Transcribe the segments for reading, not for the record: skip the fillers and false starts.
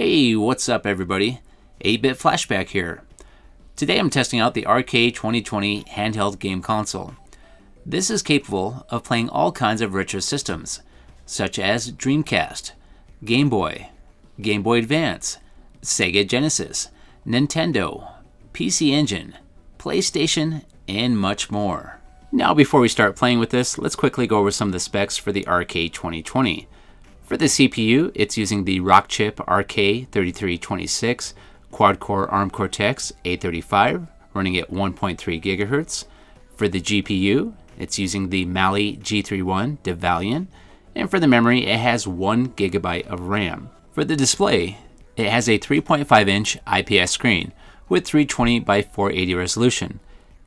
Hey, what's up everybody? 8-Bit Flashback here. Today I'm testing out the RK2020 handheld game console. This is capable of playing all kinds of richer systems, such as Dreamcast, Game Boy, Game Boy Advance, Sega Genesis, Nintendo, PC Engine, PlayStation, and much more. Now before we start playing with this, let's quickly go over some of the specs for the RK2020. For the CPU, it's using the Rockchip RK3326 quad-core ARM Cortex-A35, running at 1.3 GHz. For the GPU, it's using the Mali G31 Devalion, and for the memory, it has 1 GB of RAM. For the display, it has a 3.5-inch IPS screen with 320 by 480 resolution,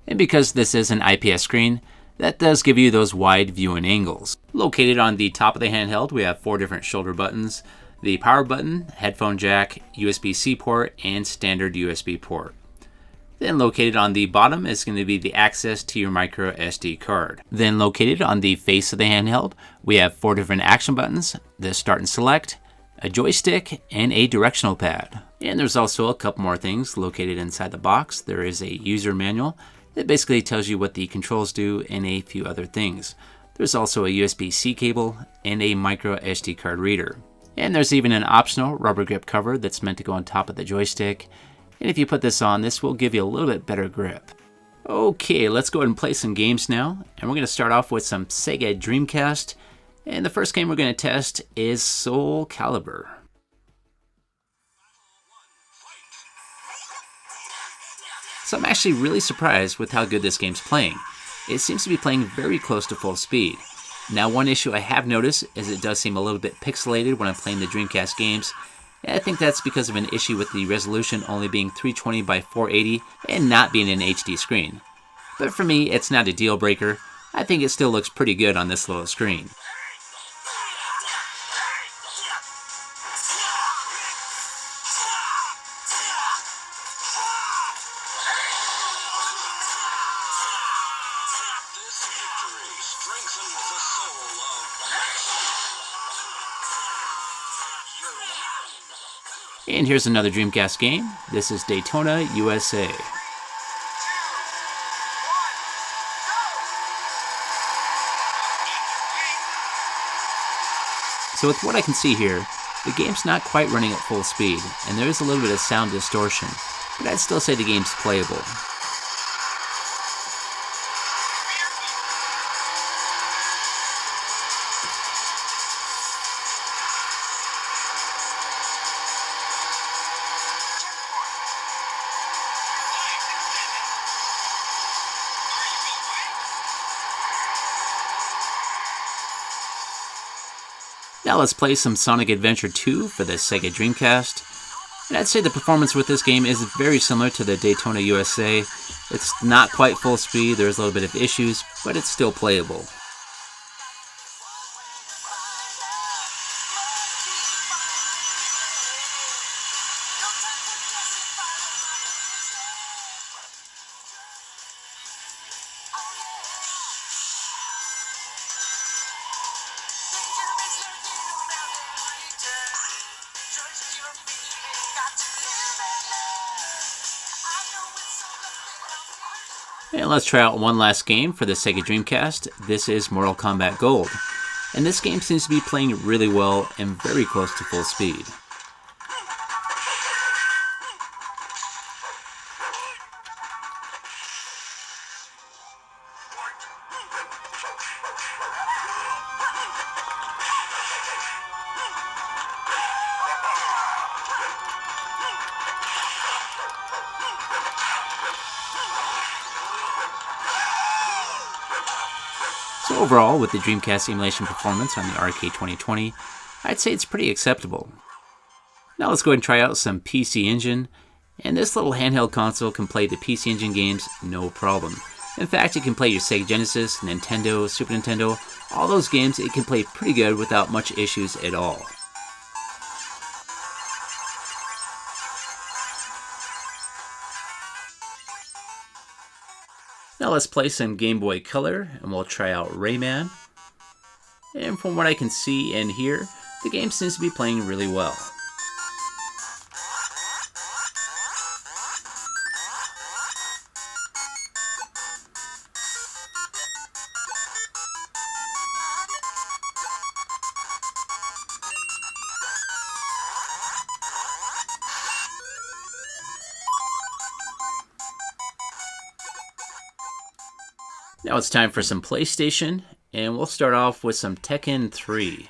and because this is an IPS screen, that does give you those wide viewing angles. Located on the top of the handheld, we have 4 different shoulder buttons: the power button, headphone jack, USB-C port, and standard USB port. Then located on the bottom is going to be the access to your micro SD card. Then located on the face of the handheld, we have 4 different action buttons: the start and select, a joystick, and a directional pad. And there's also a couple more things located inside the box. There is a user manual that basically tells you what the controls do and a few other things. There's also a USB-C cable and a micro SD card reader. And there's even an optional rubber grip cover that's meant to go on top of the joystick. And if you put this on, this will give you a little bit better grip. Okay, let's go ahead and play some games now. And we're going to start off with some Sega Dreamcast. And the first game we're going to test is Soul Calibur. So I'm actually really surprised with how good this game's playing. It seems to be playing very close to full speed. Now one issue I have noticed is it does seem a little bit pixelated when I'm playing the Dreamcast games. And I think that's because of an issue with the resolution only being 320 by 480 and not being an HD screen. But for me, it's not a deal breaker. I think it still looks pretty good on this little screen. And here's another Dreamcast game. This is Daytona, USA. So with what I can see here, the game's not quite running at full speed, and there is a little bit of sound distortion, but I'd still say the game's playable. Now let's play some Sonic Adventure 2 for the Sega Dreamcast. And I'd say the performance with this game is very similar to the Daytona USA. It's not quite full speed, there's a little bit of issues, but it's still playable. And let's try out one last game for the Sega Dreamcast. This is Mortal Kombat Gold. And this game seems to be playing really well and very close to full speed. So overall, with the Dreamcast emulation performance on the RK2020, I'd say it's pretty acceptable. Now let's go ahead and try out some PC Engine, and this little handheld console can play the PC Engine games no problem. In fact, it can play your Sega Genesis, Nintendo, Super Nintendo, all those games it can play pretty good without much issues at all. Now let's play some Game Boy Color, and we'll try out Rayman. And from what I can see and hear, the game seems to be playing really well. Now it's time for some PlayStation, and we'll start off with some Tekken 3.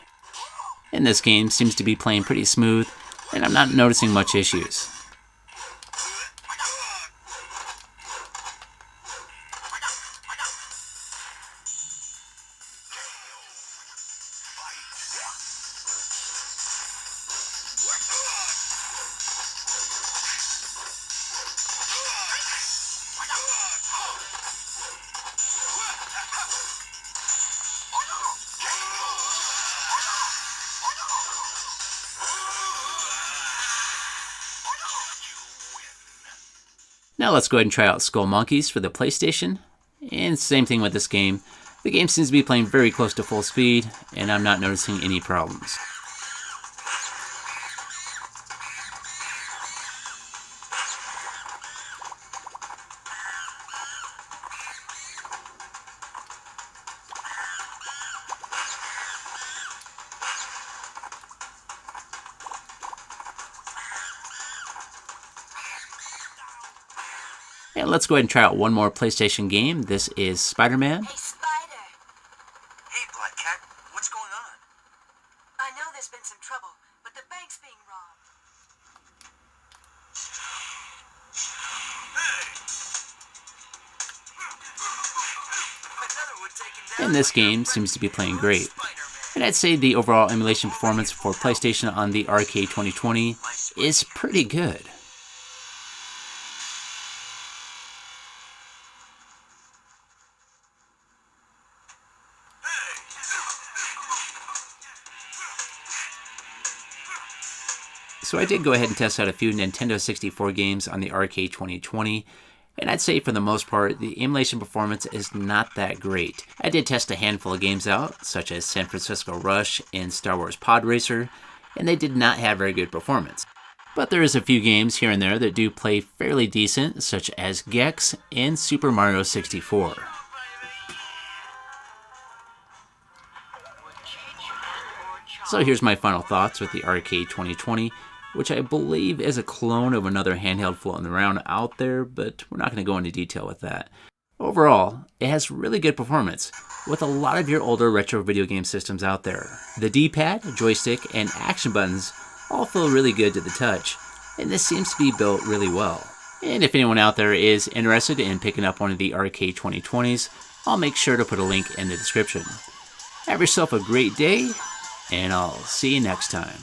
And this game seems to be playing pretty smooth, and I'm not noticing much issues. Now let's go ahead and try out Skull Monkeys for the PlayStation. And same thing with this game. The game seems to be playing very close to full speed, and I'm not noticing any problems. And let's go ahead and try out one more PlayStation game. This is Spider-Man. Hey, Spider. Hey, Black Cat. What's going on? I know there's been some trouble, but the bank's being robbed. Another one taken down. And this game seems to be playing great. And I'd say the overall emulation performance for PlayStation on the RK2020 is pretty good. So I did go ahead and test out a few Nintendo 64 games on the RK2020, and I'd say for the most part, the emulation performance is not that great. I did test a handful of games out, such as San Francisco Rush and Star Wars Pod Racer, and they did not have very good performance. But there is a few games here and there that do play fairly decent, such as Gex and Super Mario 64. So here's my final thoughts with the RK2020, which I believe is a clone of another handheld floating around out there, but we're not going to go into detail with that. Overall, it has really good performance, with a lot of your older retro video game systems out there. The D-pad, joystick, and action buttons all feel really good to the touch, and this seems to be built really well. And if anyone out there is interested in picking up one of the RK2020s, I'll make sure to put a link in the description. Have yourself a great day, and I'll see you next time.